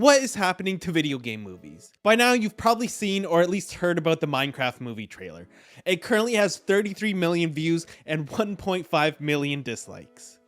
What is happening to video game movies? By now, you've probably seen or at least heard about the Minecraft movie trailer. It currently has 33 million views and 1.5 million dislikes.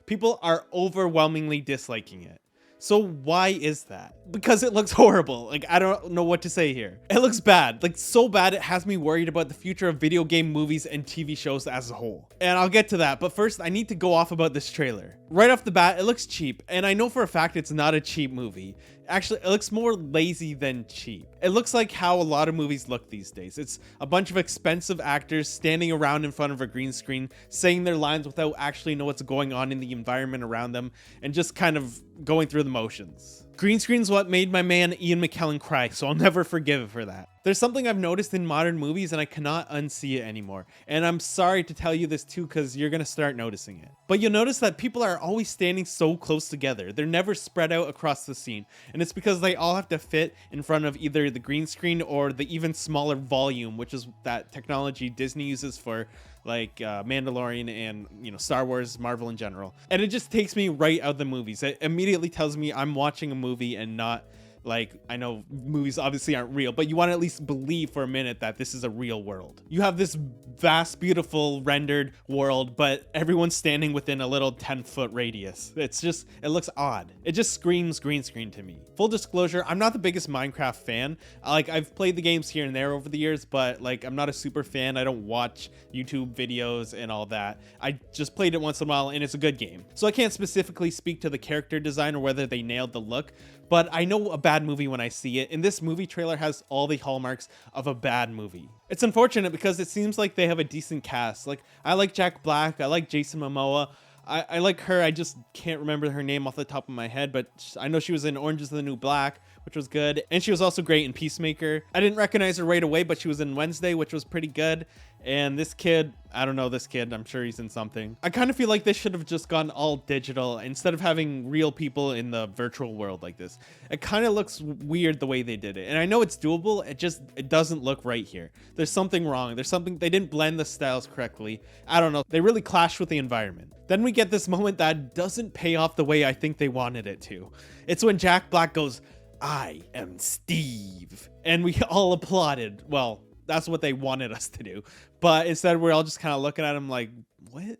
People are overwhelmingly disliking it. So why is that? Because it looks horrible. Like, I don't know what to say here. It looks bad. Like, so bad it has me worried about the future of video game movies and TV shows as a whole. And I'll get to that, but first I need to go off about this trailer. Right off the bat, it looks cheap, and I know for a fact it's not a cheap movie. Actually, it looks more lazy than cheap. It looks like how a lot of movies look these days. It's a bunch of expensive actors standing around in front of a green screen, saying their lines without actually know what's going on in the environment around them, and just kind of going through the motions. Green screen's what made my man Ian McKellen cry, so I'll never forgive it for that. There's something I've noticed in modern movies and I cannot unsee it anymore. And I'm sorry to tell you this too, because you're gonna start noticing it. But you'll notice that people are always standing so close together. They're never spread out across the scene. And it's because they all have to fit in front of either the green screen or the even smaller volume, which is that technology Disney uses for like Mandalorian and, you know, Star Wars, Marvel in general. And it just takes me right out of the movies. It immediately tells me I'm watching a movie and not like, I know movies obviously aren't real, but you want to at least believe for a minute that this is a real world. You have this vast, beautiful rendered world, but everyone's standing within a little 10-foot radius. It's just, it looks odd. It just screams green screen to me. Full disclosure, I'm not the biggest Minecraft fan. Like, I've played the games here and there over the years, but like, I'm not a super fan. I don't watch YouTube videos and all that. I just played it once in a while and it's a good game. So I can't specifically speak to the character design or whether they nailed the look, but I know a bad movie when I see it, and this movie trailer has all the hallmarks of a bad movie. It's unfortunate because it seems like they have a decent cast. Like, I like Jack Black, I like Jason Momoa, I like her, I just can't remember her name off the top of my head, but I know she was in Orange is the New Black, which was good, and she was also great in Peacemaker. I didn't recognize her right away, but she was in Wednesday, which was pretty good. And this kid, I don't know this kid, I'm sure he's in something. I kind of feel like this should have just gone all digital instead of having real people in the virtual world like this. It kind of looks weird the way they did it. And I know it's doable, it doesn't look right here. There's something wrong. There's something, they didn't blend the styles correctly. I don't know, they really clash with the environment. Then we get this moment that doesn't pay off the way I think they wanted it to. It's when Jack Black goes, "I am Steve." And we all applauded. Well, that's what they wanted us to do. But instead, we're all just kind of looking at him like, what?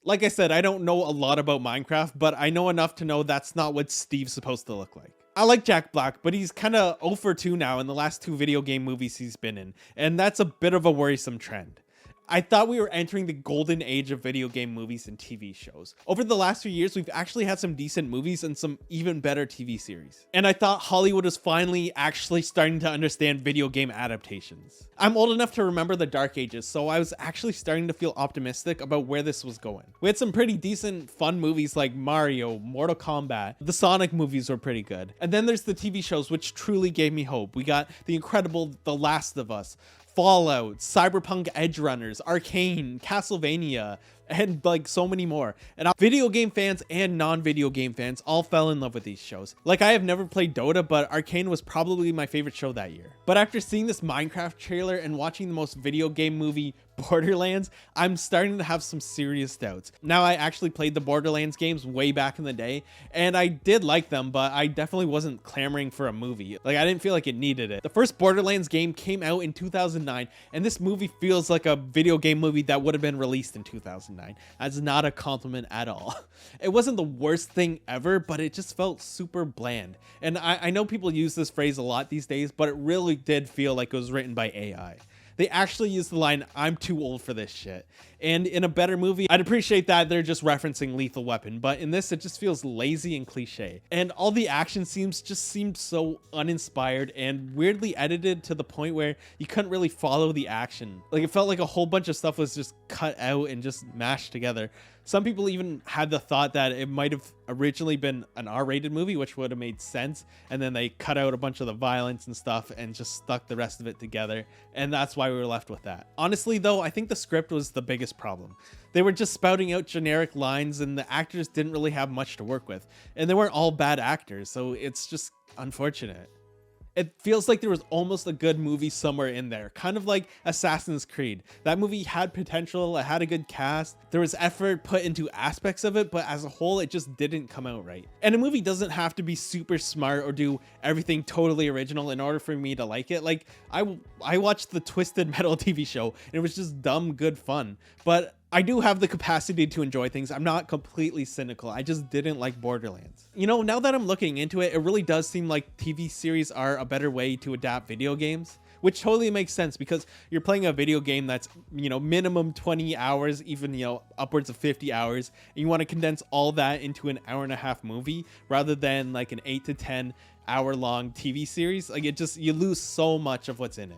Like I said, I don't know a lot about Minecraft, but I know enough to know that's not what Steve's supposed to look like. I like Jack Black, but he's kind of 0 for 2 now in the last 2 video game movies he's been in. And that's a bit of a worrisome trend. I thought we were entering the golden age of video game movies and TV shows. Over the last few years, we've actually had some decent movies and some even better TV series. And I thought Hollywood was finally actually starting to understand video game adaptations. I'm old enough to remember the dark ages, so I was actually starting to feel optimistic about where this was going. We had some pretty decent fun movies like Mario, Mortal Kombat, the Sonic movies were pretty good. And then there's the TV shows, which truly gave me hope. We got the incredible The Last of Us, Fallout, Cyberpunk Edge Runners, Arcane, Castlevania, and like so many more. And video game fans and non-video game fans all fell in love with these shows. Like, I have never played Dota, but Arcane was probably my favorite show that year. But after seeing this Minecraft trailer and watching the most video game movie, Borderlands, I'm starting to have some serious doubts. Now, I actually played the Borderlands games way back in the day, and I did like them, but I definitely wasn't clamoring for a movie. Like, I didn't feel like it needed it. The first Borderlands game came out in 2009, and this movie feels like a video game movie that would have been released in 2009. That's not a compliment at all. It wasn't the worst thing ever, but it just felt super bland. And I know people use this phrase a lot these days, but it really did feel like it was written by AI. They actually used the line, "I'm too old for this shit." And in a better movie, I'd appreciate that they're just referencing Lethal Weapon, but in this, it just feels lazy and cliche. And all the action scenes just seemed so uninspired and weirdly edited to the point where you couldn't really follow the action. Like, it felt like a whole bunch of stuff was just cut out and just mashed together. Some people even had the thought that it might have originally been an R-rated movie, which would have made sense, and then they cut out a bunch of the violence and stuff and just stuck the rest of it together, and that's why we were left with that. Honestly, though, I think the script was the biggest problem. They were just spouting out generic lines, and the actors didn't really have much to work with, and they weren't all bad actors, so it's just unfortunate. It feels like there was almost a good movie somewhere in there, kind of like Assassin's Creed. That movie had potential, it had a good cast, there was effort put into aspects of it, but as a whole, it just didn't come out right. And a movie doesn't have to be super smart or do everything totally original in order for me to like it. Like, I watched the Twisted Metal TV show, and it was just dumb, good fun. But I do have the capacity to enjoy things. I'm not completely cynical. I just didn't like Borderlands. You know, now that I'm looking into it, it really does seem like TV series are a better way to adapt video games, which totally makes sense because you're playing a video game that's, you know, minimum 20 hours, even, you know, upwards of 50 hours. And you want to condense all that into an hour-and-a-half movie rather than like an 8 to 10 hour long TV series. Like, it just, you lose so much of what's in it.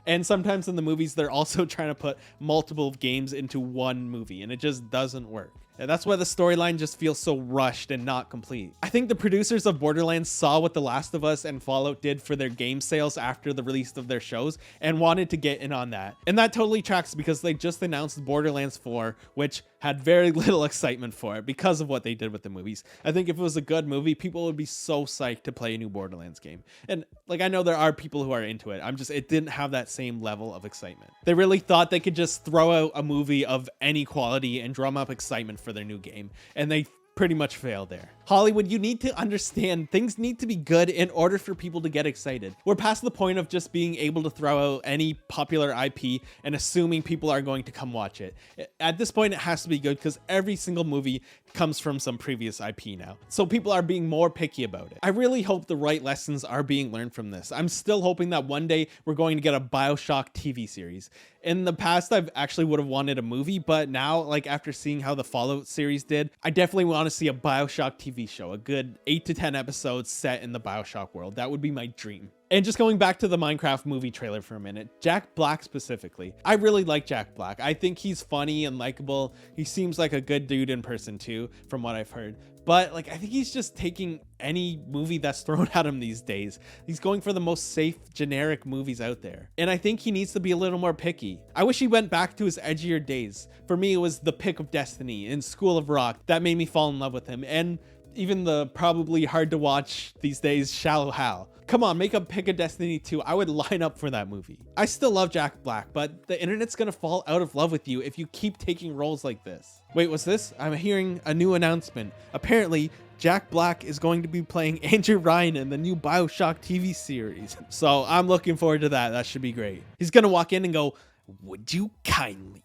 And sometimes in the movies, they're also trying to put multiple games into one movie, and it just doesn't work. And that's why the storyline just feels so rushed and not complete. I think the producers of Borderlands saw what The Last of Us and Fallout did for their game sales after the release of their shows and wanted to get in on that. And that totally tracks because they just announced Borderlands 4, which had very little excitement for it because of what they did with the movies. I think if it was a good movie, people would be so psyched to play a new Borderlands game. And like, I know there are people who are into it. It didn't have that same level of excitement. They really thought they could just throw out a movie of any quality and drum up excitement for their new game, and they pretty much failed there. Hollywood, you need to understand things need to be good in order for people to get excited. We're past the point of just being able to throw out any popular IP and assuming people are going to come watch it. At this point, it has to be good because every single movie comes from some previous IP now. So people are being more picky about it. I really hope the right lessons are being learned from this. I'm still hoping that one day we're going to get a BioShock TV series. In the past, I've actually would have wanted a movie, but now, like, after seeing how the Fallout series did, I definitely want to see a BioShock TV show, a good 8 to 10 episodes set in the BioShock world. That would be my dream. And just going back to the Minecraft movie trailer for a minute, Jack Black specifically. I really like Jack Black. I think he's funny and likable. He seems like a good dude in person too, from what I've heard. But like, I think he's just taking any movie that's thrown at him these days. He's going for the most safe, generic movies out there. And I think he needs to be a little more picky. I wish he went back to his edgier days. For me, it was The Pick of Destiny and School of Rock that made me fall in love with him. And even the probably hard to watch these days, Shallow Hal. Come on, make a Pick of Destiny 2. I would line up for that movie. I still love Jack Black, but the internet's gonna fall out of love with you if you keep taking roles like this. Wait, what's this? I'm hearing a new announcement. Apparently, Jack Black is going to be playing Andrew Ryan in the new BioShock TV series. So I'm looking forward to that. That should be great. He's gonna walk in and go, "Would you kindly?"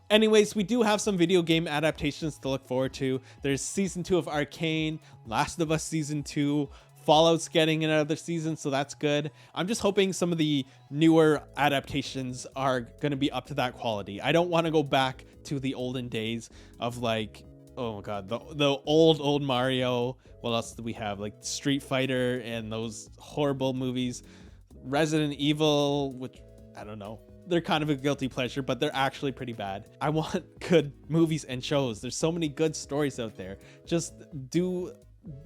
Anyways, we do have some video game adaptations to look forward to. There's season 2 of Arcane, Last of Us season 2, Fallout's getting another season, so that's good. I'm just hoping some of the newer adaptations are going to be up to that quality. I don't want to go back to the olden days of, like, oh god, the old Mario. What else do we have? Like Street Fighter and those horrible movies. Resident Evil, which I don't know. They're kind of a guilty pleasure, but they're actually pretty bad. I want good movies and shows. There's so many good stories out there. Just do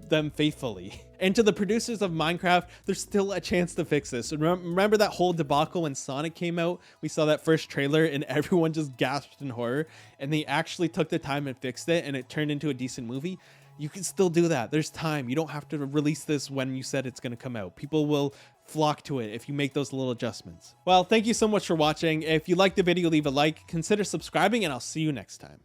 them faithfully. And to the producers of Minecraft, there's still a chance to fix this. Remember that whole debacle when Sonic came out? We saw that first trailer and everyone just gasped in horror, and they actually took the time and fixed it, and it turned into a decent movie. You can still do that. There's time. You don't have to release this when you said it's going to come out. People will flock to it if you make those little adjustments. Well, thank you so much for watching. If you liked the video, leave a like, consider subscribing, and I'll see you next time.